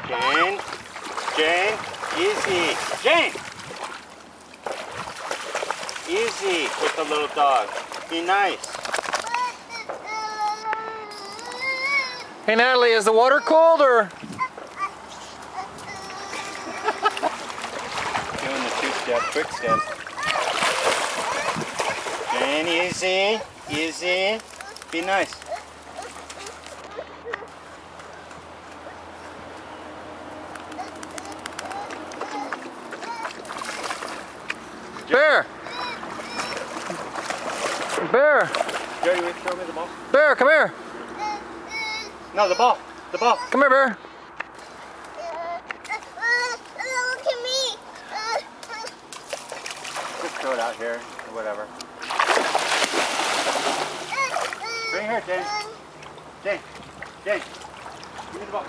Jane, Jane, easy. Jane! Easy with the little dog. Be nice. Hey Natalie, is the water cold or? Doing the two-step, quick step. Jane, easy, easy. Be nice. Bear! Bear! Jerry, will you throw me the ball? Bear, come here! No, the ball. The ball. Come here, Bear! Look at me! Just throw it out here, or whatever. Bring her, Jane. Jane. Jane. Give me the ball.